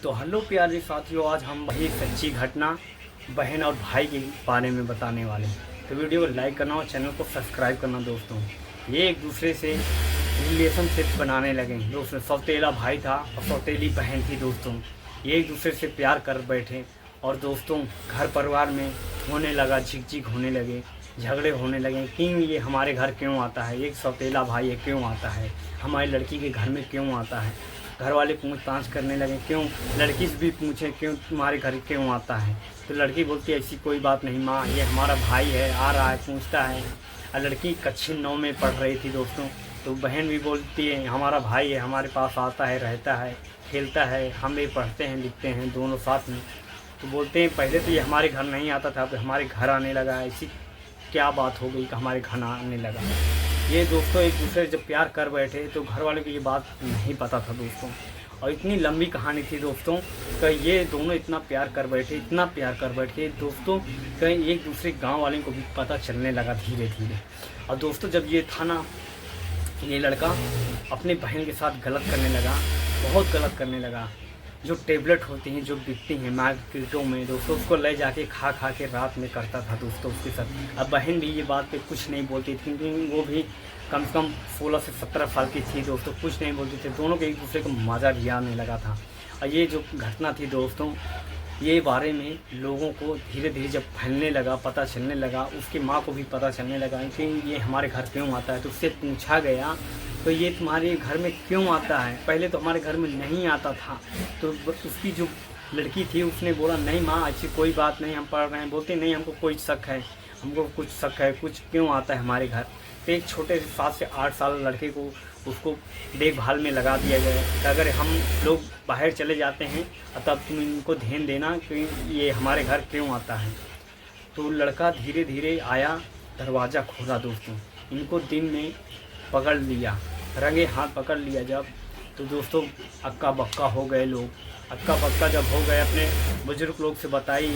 तो हेलो प्यारे साथियों, आज हम वही सच्ची घटना बहन और भाई के बारे में बताने वाले हैं। तो वीडियो को लाइक करना और चैनल को सब्सक्राइब करना। दोस्तों, ये एक दूसरे से रिलेशनशिप बनाने लगे। दोस्तों, सौतेला भाई था और सौतेली बहन थी। दोस्तों, ये एक दूसरे से प्यार कर बैठे और दोस्तों घर परिवार में होने लगा, झिकझिक होने लगे, झगड़े होने लगे कि ये हमारे घर क्यों आता है, एक सौतेला भाई है क्यों आता है, हमारी लड़की के घर में क्यों आता है। घर वाले पूछताछ करने लगे, क्यों, लड़की से भी पूछे क्यों तुम्हारे घर क्यों आता है। तो लड़की बोलती है ऐसी कोई बात नहीं माँ, ये हमारा भाई है, आ रहा है, पूछता है। और लड़की कक्षा 9 में पढ़ रही थी। दोस्तों, तो बहन भी बोलती है हमारा भाई है, हमारे पास आता है, रहता है, खेलता है, हम भी पढ़ते हैं लिखते हैं दोनों साथ में। तो बोलते हैं पहले तो ये हमारे घर नहीं आता था, अब हमारे घर आने लगा, ऐसी क्या बात हो गई कि हमारे घर आने लगा। ये दोस्तों एक दूसरे जब प्यार कर बैठे तो घर वालों को ये बात नहीं पता था दोस्तों। और इतनी लंबी कहानी थी दोस्तों कि ये दोनों इतना प्यार कर बैठे, इतना प्यार कर बैठे दोस्तों कि एक दूसरे गांव वाले को भी पता चलने लगा धीरे धीरे। और दोस्तों जब ये था ना, ये लड़का अपने बहन के साथ गलत करने लगा, बहुत गलत करने लगा। जो टेबलेट होती हैं जो बिकती हैं मार्केटों में दोस्तों, उसको ले जाके खा खा के रात में करता था दोस्तों उसके साथ। अब बहन भी ये बात पे कुछ नहीं बोलती थी क्योंकि वो भी कम से कम 16 से 17 साल की थी दोस्तों, कुछ नहीं बोलते थे। दोनों के एक दूसरे को मज़ा भी आने लगा था। और ये जो घटना थी दोस्तों, ये बारे में लोगों को धीरे धीरे जब फैलने लगा, पता चलने लगा, उसकी माँ को भी पता चलने लगा कि ये हमारे घर क्यों आता है। तो उससे पूछा गया तो ये तुम्हारे घर में क्यों आता है, पहले तो हमारे घर में नहीं आता था। तो उसकी जो लड़की थी उसने बोला नहीं माँ ऐसी कोई बात नहीं, हम पढ़ रहे हैं। बोलते नहीं हमको कोई शक है, हमको कुछ शक है, कुछ क्यों आता है हमारे घर। तो एक छोटे से 7 से 8 साल लड़के को उसको देखभाल में लगा दिया गया कि अगर हम लोग बाहर चले जाते हैं तब तुम इनको ध्यान देना कि ये हमारे घर क्यों आता है। तो लड़का धीरे धीरे आया, दरवाज़ा खोला दोस्तों, इनको दिन में पकड़ लिया, रंगे हाथ पकड़ लिया जब, तो दोस्तों अक्का बक्का हो गए लोग। अक्का बक्का जब हो गए, अपने बुजुर्ग लोग से बताई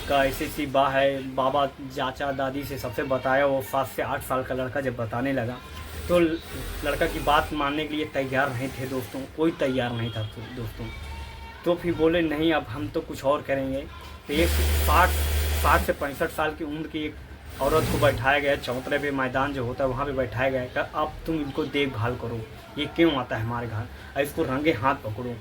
का ऐसी सी बा है, बाबा चाचा दादी से सबसे बताया। वो 7 से 8 साल का लड़का जब बताने लगा तो लड़का की बात मानने के लिए तैयार नहीं थे दोस्तों, कोई तैयार नहीं था दोस्तों। तो फिर बोले नहीं अब हम तो कुछ और करेंगे। तो एक 60 से 65 साल की उम्र की एक औरत को बैठाया गया, चौतरे पे मैदान जो होता है वहाँ पे बैठाया गया कि अब तुम इनको देखभाल करो, ये क्यों आता है हमारे घर, और इसको रंगे हाथ पकड़ो।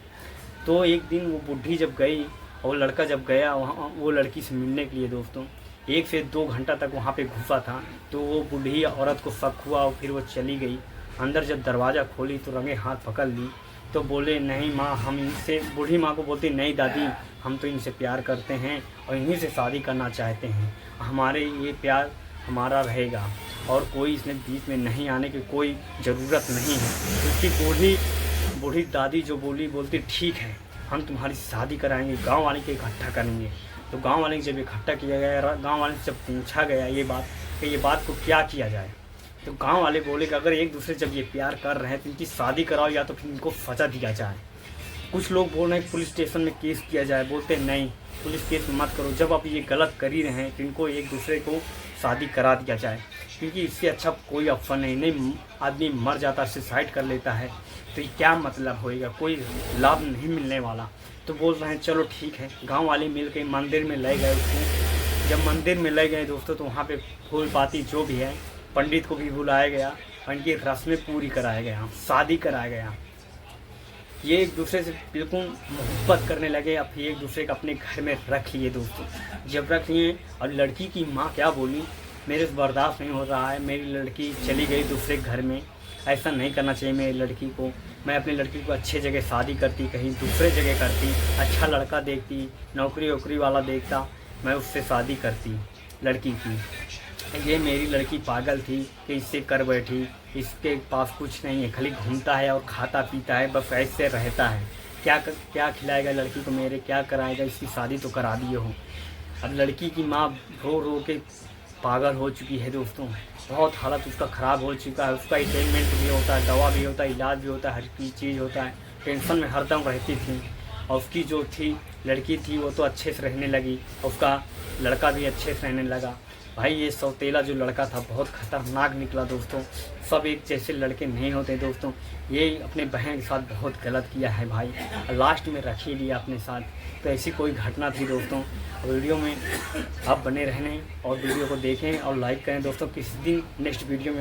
तो एक दिन वो बुढ़ी जब गई और लड़का जब गया वहाँ वो लड़की से मिलने के लिए दोस्तों, 1 से 2 घंटा तक वहाँ पे घुसा था। तो वो बुढ़ी औरत को शक हुआ और फिर वो चली गई। अंदर जब दरवाज़ा खोली तो रंगे हाथ पकड़ ली। तो बोले नहीं माँ, हम इनसे, बूढ़ी माँ को बोलती नहीं दादी, हम तो इनसे प्यार करते हैं और इन्हीं से शादी करना चाहते हैं, हमारे ये प्यार हमारा रहेगा और कोई इसमें बीच में नहीं आने की कोई ज़रूरत नहीं है। उसकी बूढ़ी दादी जो बोलती ठीक है हम तुम्हारी शादी कराएंगे, गांव वाले के इकट्ठा करेंगे। तो गांव वाले जब इकट्ठा किया गया, गांव वाले से जब पूछा गया ये बात कि ये बात को क्या किया जाए, तो गांव वाले बोले कि अगर एक दूसरे जब ये प्यार कर रहे हैं तो इनकी शादी कराओ या तो फिर इनको सज़ा दिया जाए। कुछ लोग बोल रहे हैं पुलिस स्टेशन में केस किया जाए, बोलते नहीं पुलिस केस मत करो, जब आप ये गलत कर ही रहे हैं तो इनको एक दूसरे को शादी करा दिया जाए, क्योंकि इससे अच्छा कोई ऑप्शन नहीं आदमी मर जाता, सुसाइड कर लेता है, तो ये क्या मतलब होएगा, कोई लाभ नहीं मिलने वाला। तो बोल रहे हैं चलो ठीक है। गांव वाले मिल के मंदिर में ले गए उसको। जब मंदिर में ले गए दोस्तों तो वहाँ पे फूल पाती जो भी है, पंडित को भी बुलाया गया और इनकी रस्में पूरी कराया गया, शादी कराया गया। ये एक दूसरे से बिल्कुल मोहब्बत करने लगे, अब फिर एक दूसरे को अपने घर में रख लिए दोस्तों। जब रख लिए और लड़की की माँ क्या बोली, मेरे से बर्दाश्त नहीं हो रहा है, मेरी लड़की चली गई दूसरे घर में, ऐसा नहीं करना चाहिए मेरी लड़की को, मैं अपनी लड़की को अच्छे जगह शादी करती, कहीं दूसरे जगह करती, अच्छा लड़का देखती, नौकरी वोकरी वाला देखता, मैं उससे शादी करती लड़की की। ये मेरी लड़की पागल थी कि इससे कर बैठी, इसके पास कुछ नहीं है, खाली घूमता है और खाता पीता है, बस ऐसे रहता है, क्या खिलाएगा लड़की को मेरे, क्या कराएगा, इसकी शादी तो करा दिए हो। अब लड़की की माँ रो रो के पागल हो चुकी है दोस्तों, बहुत हालत उसका ख़राब हो चुका है। उसका अटेनमेंट भी होता है, दवा भी होता है, इलाज भी होता है, हर चीज़ होता है, टेंशन में हरदम रहती थी। और उसकी जो थी लड़की थी वो तो अच्छे से रहने लगी और उसका लड़का भी अच्छे से रहने लगा। भाई ये सौतेला जो लड़का था बहुत ख़तरनाक निकला दोस्तों। सब एक जैसे लड़के नहीं होते दोस्तों। ये अपने बहन के साथ बहुत गलत किया है भाई, लास्ट में रख ही लिया अपने साथ। तो ऐसी कोई घटना थी दोस्तों। वीडियो में आप बने रहने और वीडियो को देखें और लाइक करें दोस्तों। किसी दिन नेक्स्ट वीडियो में